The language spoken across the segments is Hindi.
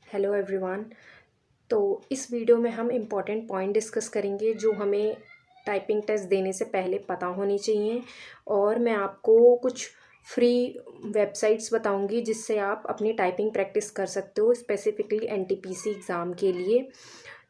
Hello everyone. तो इस वीडियो में हम इम्पॉर्टेंट पॉइंट डिस्कस करेंगे जो हमें टाइपिंग टेस्ट देने से पहले पता होनी चाहिए। और मैं आपको कुछ फ्री वेबसाइट्स बताऊंगी जिससे आप अपनी टाइपिंग प्रैक्टिस कर सकते हो, स्पेसिफिकली एनटीपीसी एग्ज़ाम के लिए।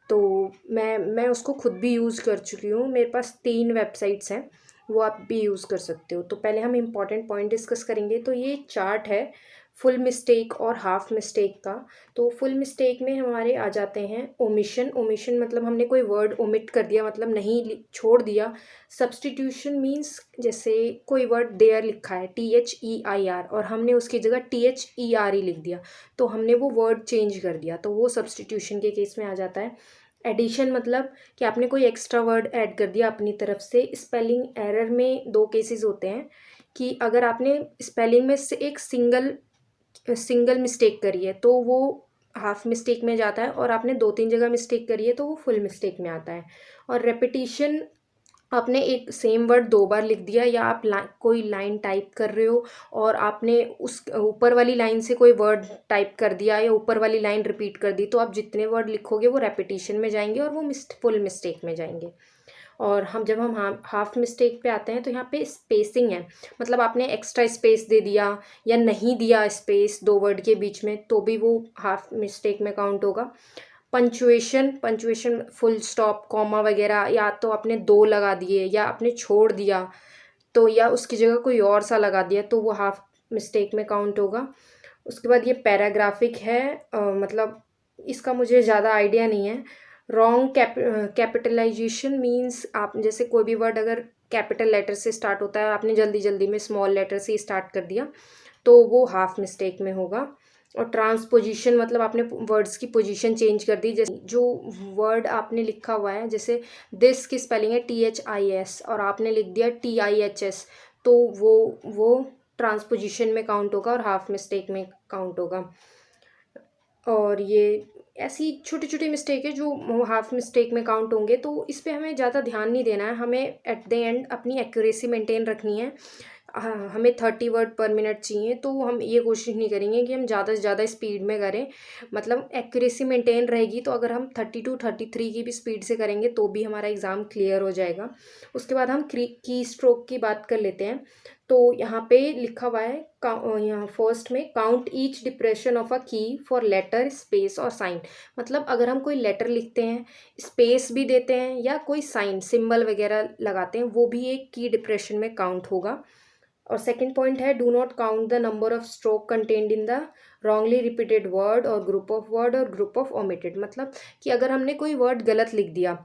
तो मैं उसको खुद भी यूज़ कर चुकी हूँ। मेरे पास 3 वेबसाइट्स हैं, वो आप भी यूज़ कर सकते हो। तो पहले हम इम्पॉर्टेंट पॉइंट डिस्कस करेंगे। तो ये चार्ट है फुल मिस्टेक और हाफ मिस्टेक का। तो फुल मिस्टेक में हमारे आ जाते हैं ओमिशन। ओमिशन मतलब हमने कोई वर्ड ओमिट कर दिया, मतलब नहीं छोड़ दिया। सब्स्टिट्यूशन मीन्स जैसे कोई वर्ड देयर लिखा है THEIR और हमने उसकी जगह THERE लिख दिया, तो हमने वो वर्ड चेंज कर दिया, तो वो सब्स्टिट्यूशन के केस में आ जाता है। एडिशन मतलब कि आपने कोई एक्स्ट्रा वर्ड ऐड कर दिया अपनी तरफ से। स्पेलिंग एरर में 2 केसेस होते हैं कि अगर आपने स्पेलिंग में से एक सिंगल मिस्टेक करी है तो वो हाफ मिस्टेक में जाता है, और आपने 2-3 जगह मिस्टेक करी है तो वो फुल मिस्टेक में आता है। और रेपिटिशन, आपने एक सेम वर्ड 2 बार लिख दिया, या आप कोई लाइन टाइप कर रहे हो और आपने उस ऊपर वाली लाइन से कोई वर्ड टाइप कर दिया या ऊपर वाली लाइन रिपीट कर दी, तो आप जितने वर्ड लिखोगे वो रेपिटिशन में जाएंगे और वो फुल मिस्टेक में जाएंगे। और जब हम हाफ मिस्टेक पे आते हैं तो यहाँ पे स्पेसिंग है, मतलब आपने एक्स्ट्रा स्पेस दे दिया या नहीं दिया स्पेस 2 वर्ड के बीच में, तो भी वो हाफ मिस्टेक में काउंट होगा। Punctuation, punctuation full stop comma वगैरह, या तो आपने 2 लगा दिए या आपने छोड़ दिया, तो या उसकी जगह कोई और सा लगा दिया, तो वो हाफ मिस्टेक में काउंट होगा। उसके बाद ये पैराग्राफिक है, मतलब इसका मुझे ज़्यादा आइडिया नहीं है। रॉन्ग कैपिटलाइजेशन मीन्स आप जैसे कोई भी वर्ड अगर कैपिटल लेटर से स्टार्ट होता है, आपने जल्दी जल्दी में स्मॉल लेटर से स्टार्ट कर दिया, तो वो हाफ मिस्टेक में होगा। और ट्रांसपोजिशन मतलब आपने वर्ड्स की पोजीशन चेंज कर दी, जैसे जो वर्ड आपने लिखा हुआ है, जैसे दिस की स्पेलिंग है THIS और आपने लिख दिया TIHS, तो वो ट्रांसपोजिशन में काउंट होगा और हाफ मिस्टेक में काउंट होगा। और ये ऐसी छोटी छोटी मिस्टेक है जो हाफ मिस्टेक में काउंट होंगे, तो इस पे हमें ज़्यादा ध्यान नहीं देना है। हमें एट द एंड अपनी एक्यूरेसी मेंटेन रखनी है। हमें 30 वर्ड पर मिनट चाहिए, तो हम ये कोशिश नहीं करेंगे कि हम ज़्यादा से ज़्यादा स्पीड में करें, मतलब एक्यूरेसी मेंटेन रहेगी। तो अगर हम 32-33 की भी स्पीड से करेंगे तो भी हमारा एग्ज़ाम क्लियर हो जाएगा। उसके बाद हम की स्ट्रोक की बात कर लेते हैं। तो यहाँ पे लिखा हुआ है, यहाँ फर्स्ट में count each depression of a की फॉर लेटर स्पेस और साइन। मतलब अगर हम कोई लेटर लिखते हैं, स्पेस भी देते हैं या कोई साइन सिंबल वगैरह लगाते हैं, वो भी एक की डिप्रेशन में काउंट होगा। और सेकंड पॉइंट है, do not count the number of stroke contained in the wrongly repeated word और ग्रुप ऑफ वर्ड और ग्रुप ऑफ ओमिटेड। मतलब कि अगर हमने कोई वर्ड गलत लिख दिया,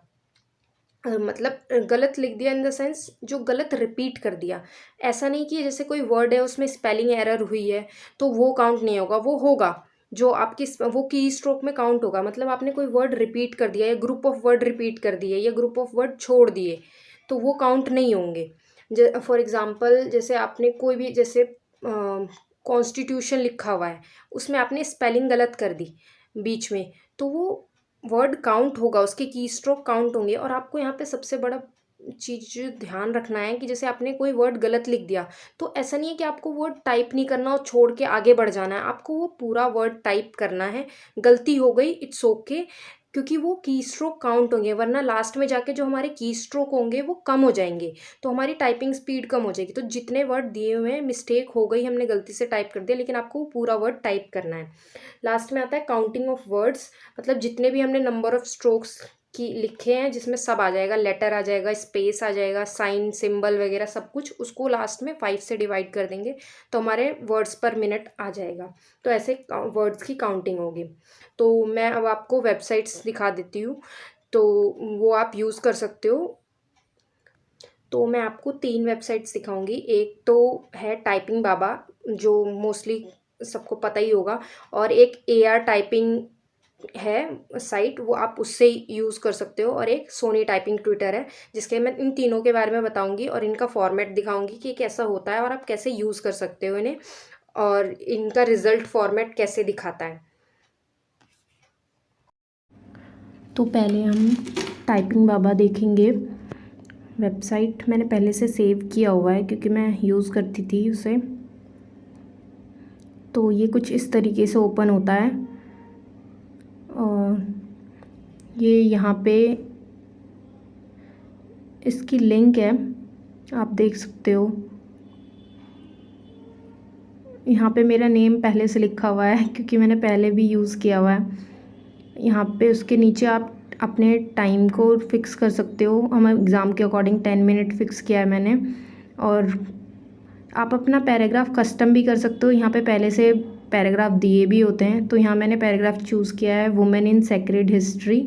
मतलब गलत लिख दिया इन द सेंस जो गलत रिपीट कर दिया, ऐसा नहीं कि जैसे कोई वर्ड है उसमें स्पेलिंग एरर हुई है तो वो काउंट नहीं होगा, वो होगा जो आपकी वो की स्ट्रोक में काउंट होगा। मतलब आपने कोई वर्ड रिपीट कर दिया या ग्रुप ऑफ वर्ड रिपीट कर दिए या ग्रुप ऑफ वर्ड छोड़ दिए, तो वो काउंट नहीं होंगे। फॉर एग्जांपल जैसे आपने कोई भी जैसे कॉन्स्टिट्यूशन लिखा हुआ है, उसमें आपने स्पेलिंग गलत कर दी बीच में, तो वो वर्ड काउंट होगा, उसके की स्ट्रोक काउंट होंगे। और आपको यहाँ पे सबसे बड़ा चीज़ ध्यान रखना है कि जैसे आपने कोई वर्ड गलत लिख दिया, तो ऐसा नहीं है कि आपको वर्ड टाइप नहीं करना और छोड़ के आगे बढ़ जाना है, आपको वो पूरा वर्ड टाइप करना है। गलती हो गई, इट्स ओके, क्योंकि वो की स्ट्रोक काउंट होंगे, वरना लास्ट में जाके जो हमारे की स्ट्रोक होंगे वो कम हो जाएंगे, तो हमारी टाइपिंग स्पीड कम हो जाएगी। तो जितने वर्ड दिए हुए हैं, मिस्टेक हो गई, हमने गलती से टाइप कर दिया, लेकिन आपको वो पूरा वर्ड टाइप करना है। लास्ट में आता है काउंटिंग ऑफ वर्ड्स, मतलब जितने भी हमने नंबर ऑफ स्ट्रोक्स की लिखे हैं, जिसमें सब आ जाएगा, लेटर आ जाएगा, स्पेस आ जाएगा, साइन सिंबल वगैरह सब कुछ, उसको लास्ट में 5 से डिवाइड कर देंगे तो हमारे वर्ड्स पर मिनट आ जाएगा। तो ऐसे वर्ड्स की काउंटिंग होगी। तो मैं अब आपको वेबसाइट्स दिखा देती हूँ, तो वो आप यूज़ कर सकते हो। तो मैं आपको 3 वेबसाइट्स दिखाऊंगी। एक तो है टाइपिंग बाबा, जो मोस्टली सबको पता ही होगा, और एक AR टाइपिंग है साइट, वो आप उससे यूज़ कर सकते हो, और एक सोनी टाइपिंग ट्विटर है, जिसके मैं इन तीनों के बारे में बताऊंगी और इनका फॉर्मेट दिखाऊंगी कि कैसा होता है और आप कैसे यूज़ कर सकते हो इन्हें, और इनका रिज़ल्ट फॉर्मेट कैसे दिखाता है। तो पहले हम टाइपिंग बाबा देखेंगे। वेबसाइट मैंने पहले से सेव किया हुआ है क्योंकि मैं यूज़ करती थी उसे। तो ये कुछ इस तरीके से ओपन होता है। और ये यहाँ पे इसकी लिंक है, आप देख सकते हो। यहाँ पे मेरा नेम पहले से लिखा हुआ है क्योंकि मैंने पहले भी यूज़ किया हुआ है। यहाँ पे उसके नीचे आप अपने टाइम को फिक्स कर सकते हो। हम एग्ज़ाम के अकॉर्डिंग 10 मिनट फिक्स किया है मैंने। और आप अपना पैराग्राफ कस्टम भी कर सकते हो, यहाँ पे पहले से पैराग्राफ दिए भी होते हैं। तो यहाँ मैंने पैराग्राफ चूज़ किया है वुमेन इन सेक्रेड हिस्ट्री,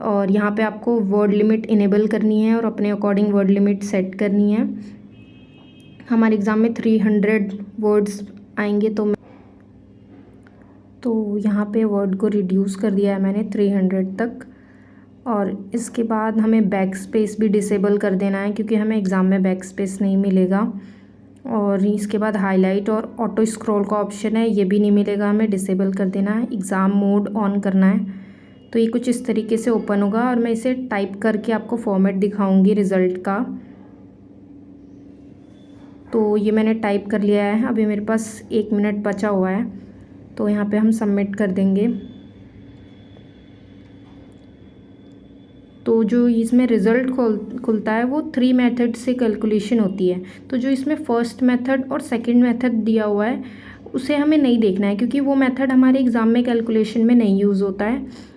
और यहाँ पे आपको वर्ड लिमिट इनेबल करनी है और अपने अकॉर्डिंग वर्ड लिमिट सेट करनी है। हमारे एग्ज़ाम में 300 वर्ड्स आएंगे, तो यहाँ पे वर्ड को रिड्यूस कर दिया है मैंने 300 तक। और इसके बाद हमें बैक स्पेस भी डिसेबल कर देना है क्योंकि हमें एग्ज़ाम में बैक स्पेस नहीं मिलेगा। और इसके बाद हाईलाइट और ऑटो स्क्रॉल का ऑप्शन है, ये भी नहीं मिलेगा, हमें डिसेबल कर देना है। एग्ज़ाम मोड ऑन करना है। तो ये कुछ इस तरीके से ओपन होगा और मैं इसे टाइप करके आपको फॉर्मेट दिखाऊंगी रिज़ल्ट का। तो ये मैंने टाइप कर लिया है, अभी मेरे पास 1 मिनट बचा हुआ है, तो यहाँ पे हम सबमिट कर देंगे। तो जो इसमें रिज़ल्ट खुलता है वो 3 मेथड से कैलकुलेशन होती है। तो जो इसमें फर्स्ट मेथड और सेकंड मेथड दिया हुआ है उसे हमें नहीं देखना है क्योंकि वो मेथड हमारे एग्ज़ाम में कैलकुलेशन में नहीं यूज़ होता है।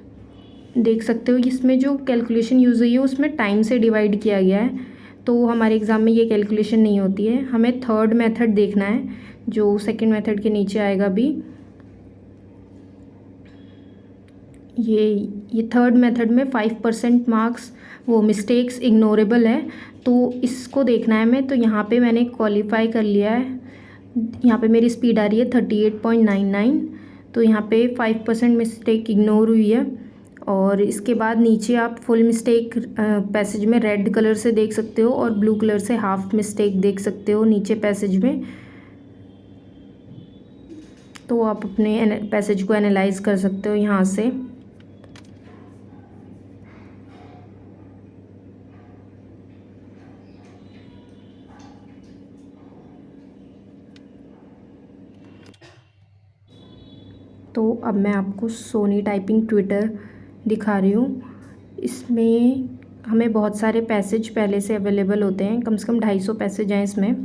देख सकते हो इसमें जो कैलकुलेशन यूज़ हुई है उसमें टाइम से डिवाइड किया गया है, तो हमारे एग्ज़ाम में ये कैलकुलेशन नहीं होती है। हमें थर्ड मेथड देखना है जो सेकेंड मेथड के नीचे आएगा भी। ये थर्ड मेथड में 5% मार्क्स वो मिस्टेक्स इग्नोरेबल है, तो इसको देखना है मैं। तो यहाँ पे मैंने क्वालिफाई कर लिया है। यहाँ पे मेरी स्पीड आ रही है 38.99, तो यहाँ पे 5% मिस्टेक इग्नोर हुई है। और इसके बाद नीचे आप फुल मिस्टेक पैसेज में रेड कलर से देख सकते हो और ब्लू कलर से हाफ मिस्टेक देख सकते हो नीचे पैसेज में। तो आप अपने पैसेज को एनालाइज कर सकते हो यहाँ से। तो अब मैं आपको सोनी टाइपिंग ट्विटर दिखा रही हूँ। इसमें हमें बहुत सारे पैसेज पहले से अवेलेबल होते हैं, कम से कम 250 पैसेज हैं इसमें।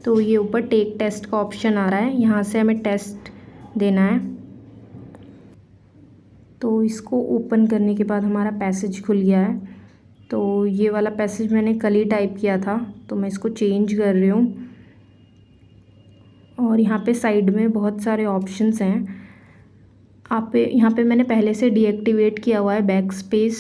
तो ये ऊपर टेक टेस्ट का ऑप्शन आ रहा है, यहाँ से हमें टेस्ट देना है। तो इसको ओपन करने के बाद हमारा पैसेज खुल गया है। तो ये वाला पैसेज मैंने कल ही टाइप किया था, तो मैं इसको चेंज कर रही हूँ। और यहाँ पे साइड में बहुत सारे ऑप्शंस हैं। यहाँ पे मैंने पहले से डीएक्टिवेट किया हुआ है बैक स्पेस,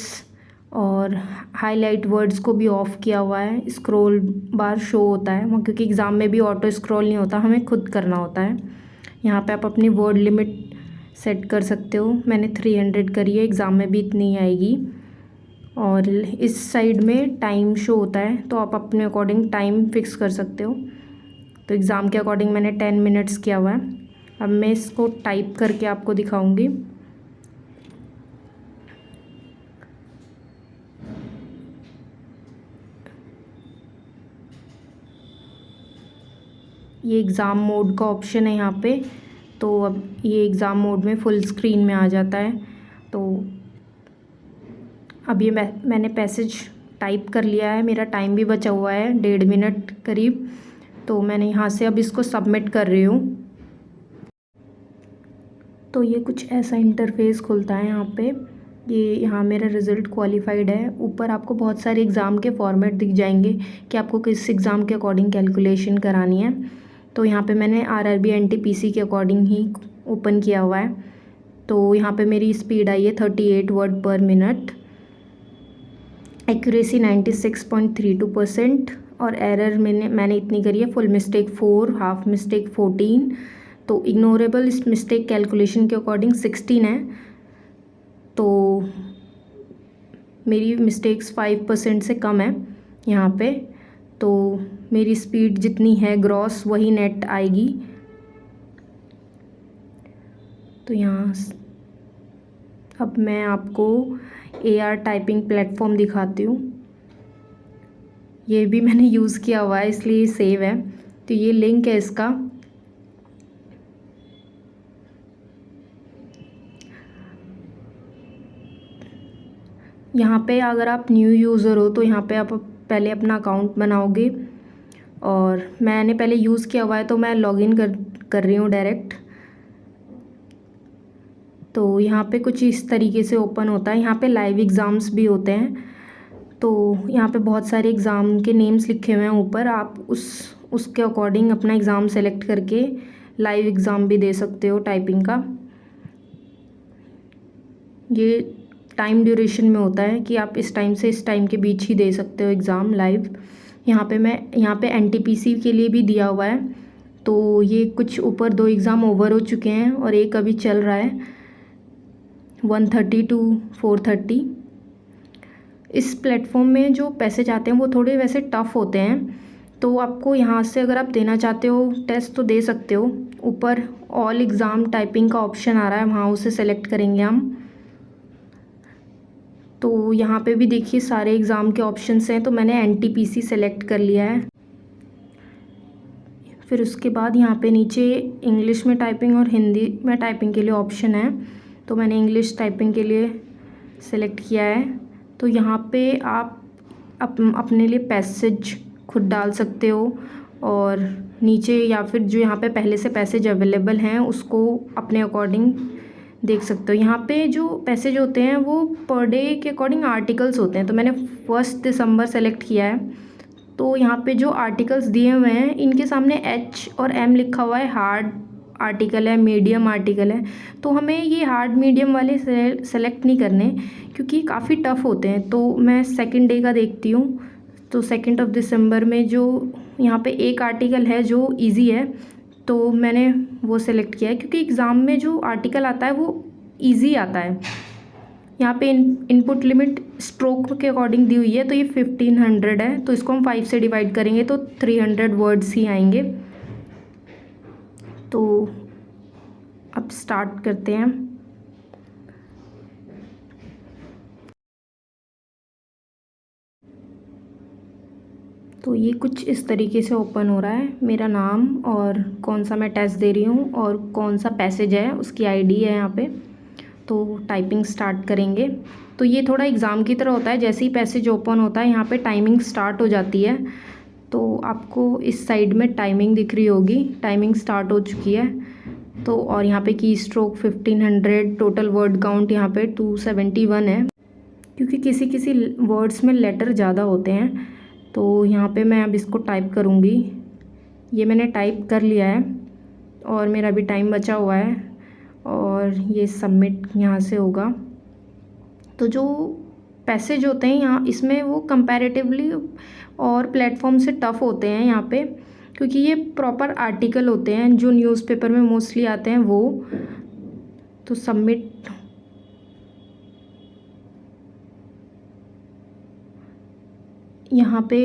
और हाईलाइट वर्ड्स को भी ऑफ़ किया हुआ है। स्क्रॉल बार शो होता है वहाँ, क्योंकि एग्ज़ाम में भी ऑटो स्क्रॉल नहीं होता, हमें खुद करना होता है। यहाँ पे आप अपनी वर्ड लिमिट सेट कर सकते हो। मैंने 300 करी है, एग्ज़ाम में भी इतनी ही आएगी। और इस साइड में टाइम शो होता है, तो आप अपने अकॉर्डिंग टाइम फिक्स कर सकते हो। तो एग्ज़ाम के अकॉर्डिंग मैंने 10 मिनट्स किया हुआ है। अब मैं इसको टाइप करके आपको दिखाऊंगी। ये एग्ज़ाम मोड का ऑप्शन है यहाँ पे, तो अब ये एग्ज़ाम मोड में फुल स्क्रीन में आ जाता है। तो अब ये मैंने पैसेज टाइप कर लिया है, मेरा टाइम भी बचा हुआ है 1.5 मिनट करीब। तो मैंने यहाँ से अब इसको सबमिट कर रही हूँ। तो ये कुछ ऐसा इंटरफेस खुलता है यहाँ पे। यहाँ मेरा रिज़ल्ट क्वालिफाइड है। ऊपर आपको बहुत सारे एग्ज़ाम के फॉर्मेट दिख जाएंगे कि आपको किस एग्ज़ाम के अकॉर्डिंग कैलकुलेशन करानी है। तो यहाँ पे मैंने आरआरबी एनटीपीसी के अकॉर्डिंग ही ओपन किया हुआ है। तो यहाँ पे मेरी स्पीड आई है 38 वर्ड पर मिनट, एक्यूरेसी 96.32%, और एरर मैंने इतनी करी है, फुल मिस्टेक 4, हाफ मिस्टेक 14। तो इग्नोरेबल इस मिस्टेक कैलकुलेशन के अकॉर्डिंग 16 है। तो मेरी मिस्टेक्स 5% से कम है यहाँ पे। तो मेरी स्पीड जितनी है ग्रॉस वही नेट आएगी। तो यहाँ अब मैं आपको AR टाइपिंग प्लेटफॉर्म दिखाती हूँ। ये भी मैंने यूज़ किया हुआ है इसलिए सेव है। तो ये लिंक है इसका। यहाँ पे अगर आप न्यू यूज़र हो तो यहाँ पे आप पहले अपना अकाउंट बनाओगे, और मैंने पहले यूज़ किया हुआ है तो मैं लॉगिन कर रही हूँ डायरेक्ट। तो यहाँ पे कुछ इस तरीके से ओपन होता है। यहाँ पे लाइव एग्ज़ाम्स भी होते हैं, तो यहाँ पे बहुत सारे एग्ज़ाम के नेम्स लिखे हुए हैं ऊपर। आप उसके अकॉर्डिंग अपना एग्ज़ाम सेलेक्ट करके लाइव एग्ज़ाम भी दे सकते हो टाइपिंग का। ये टाइम ड्यूरेशन में होता है कि आप इस टाइम से इस टाइम के बीच ही दे सकते हो एग्ज़ाम लाइव। यहाँ पे एनटीपीसी के लिए भी दिया हुआ है। तो ये कुछ ऊपर 2 एग्ज़ाम ओवर हो चुके हैं और एक अभी चल रहा है 1:30 to 4:30। इस प्लेटफॉर्म में जो पैसेज आते हैं वो थोड़े वैसे टफ़ होते हैं, तो आपको यहाँ से अगर आप देना चाहते हो टेस्ट तो दे सकते हो। ऊपर ऑल एग्ज़ाम टाइपिंग का ऑप्शन आ रहा है, वहाँ उसे सेलेक्ट करेंगे हम। तो यहाँ पे भी देखिए सारे एग्ज़ाम के ऑप्शंस हैं, तो मैंने एनटीपीसी सेलेक्ट कर लिया है। फिर उसके बाद यहाँ पे नीचे इंग्लिश में टाइपिंग और हिंदी में टाइपिंग के लिए ऑप्शन है, तो मैंने इंग्लिश टाइपिंग के लिए सेलेक्ट किया है। तो यहाँ पे आप अपने लिए पैसेज खुद डाल सकते हो, और नीचे या फिर जो यहाँ पे पहले से पैसेज अवेलेबल हैं उसको अपने अकॉर्डिंग देख सकते हो। यहाँ पे जो पैसेज होते हैं वो पर डे के अकॉर्डिंग आर्टिकल्स होते हैं, तो मैंने 1 दिसंबर सेलेक्ट किया है। तो यहाँ पे जो आर्टिकल्स दिए हुए हैं इनके सामने H और M लिखा हुआ है। हार्ड आर्टिकल है, मीडियम आर्टिकल है, तो हमें ये हार्ड मीडियम वाले सेलेक्ट नहीं करने क्योंकि काफ़ी टफ़ होते हैं। तो मैं सेकंड डे का देखती हूँ, तो 2 दिसंबर में जो यहाँ पे एक आर्टिकल है जो इजी है, तो मैंने वो सेलेक्ट किया है क्योंकि एग्ज़ाम में जो आर्टिकल आता है वो इजी आता है। यहाँ पे इनपुट लिमिट स्ट्रोक के अकॉर्डिंग दी हुई है, तो ये 1500 है, तो इसको हम 5 से डिवाइड करेंगे तो 300 वर्ड्स ही आएंगे। तो अब स्टार्ट करते हैं। तो ये कुछ इस तरीके से ओपन हो रहा है। मेरा नाम और कौन सा मैं टेस्ट दे रही हूँ और कौन सा पैसेज है उसकी आईडी है यहाँ पे। तो टाइपिंग स्टार्ट करेंगे। तो ये थोड़ा एग्ज़ाम की तरह होता है, जैसे ही पैसेज ओपन होता है यहाँ पे टाइमिंग स्टार्ट हो जाती है। तो आपको इस साइड में टाइमिंग दिख रही होगी, टाइमिंग स्टार्ट हो चुकी है। तो और यहाँ पे की स्ट्रोक 1500, टोटल वर्ड काउंट यहाँ पे 271 है, क्योंकि किसी किसी वर्ड्स में लेटर ज़्यादा होते हैं। तो यहाँ पे मैं अब इसको टाइप करूँगी। ये मैंने टाइप कर लिया है और मेरा अभी टाइम बचा हुआ है, और ये सबमिट यहाँ से होगा। तो जो पैसेज होते हैं यहाँ इसमें वो कंपैरेटिवली और प्लेटफॉर्म से टफ़ होते हैं यहाँ पे, क्योंकि ये प्रॉपर आर्टिकल होते हैं जो न्यूज़पेपर में मोस्टली आते हैं वो। तो सबमिट, यहाँ पे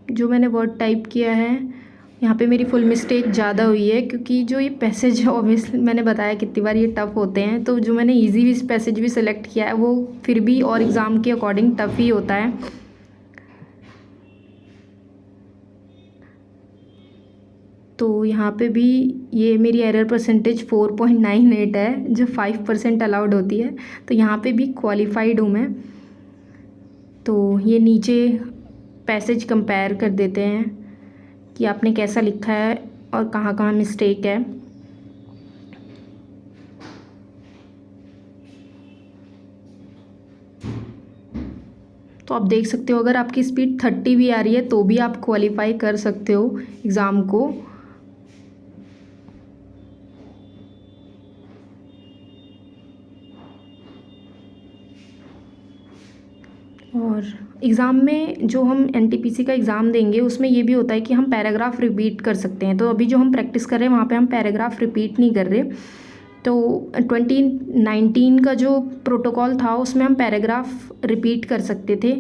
जो मैंने वर्ड टाइप किया है यहाँ पे मेरी फुल मिस्टेक ज़्यादा हुई है, क्योंकि जो ये पैसेज है ऑब्वियसली मैंने बताया कितनी बार ये टफ़ होते हैं, तो जो मैंने इजी भी पैसेज भी सिलेक्ट किया है वो फिर भी और एग्ज़ाम के अकॉर्डिंग टफ़ ही होता है। तो यहाँ पे भी ये मेरी एरर परसेंटेज 4.98 है, जो 5% अलाउड होती है, तो यहाँ पे भी क्वालिफाइड हूँ मैं। तो ये नीचे पैसेज कंपेयर कर देते हैं कि आपने कैसा लिखा है और कहाँ कहाँ मिस्टेक है। तो आप देख सकते हो अगर आपकी स्पीड 30 भी आ रही है तो भी आप क्वालिफाई कर सकते हो एग्ज़ाम को। और एग्ज़ाम में जो हम एनटीपीसी का एग्ज़ाम देंगे उसमें ये भी होता है कि हम पैराग्राफ रिपीट कर सकते हैं। तो अभी जो हम प्रैक्टिस कर रहे हैं वहाँ पे हम पैराग्राफ रिपीट नहीं कर रहे। तो 2019 का जो प्रोटोकॉल था उसमें हम पैराग्राफ रिपीट कर सकते थे।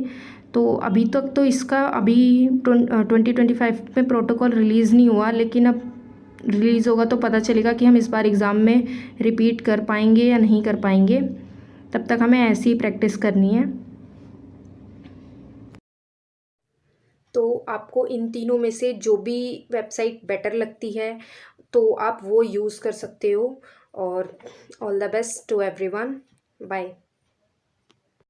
तो अभी तक तो इसका अभी 2025 में प्रोटोकॉल रिलीज़ नहीं हुआ, लेकिन अब रिलीज़ होगा तो पता चलेगा कि हम इस बार एग्ज़ाम में रिपीट कर पाएंगे या नहीं कर पाएंगे। तब तक हमें ऐसी ही प्रैक्टिस करनी है। तो आपको इन तीनों में से जो भी वेबसाइट बेटर लगती है तो आप वो यूज़ कर सकते हो। और all the best to everyone, bye.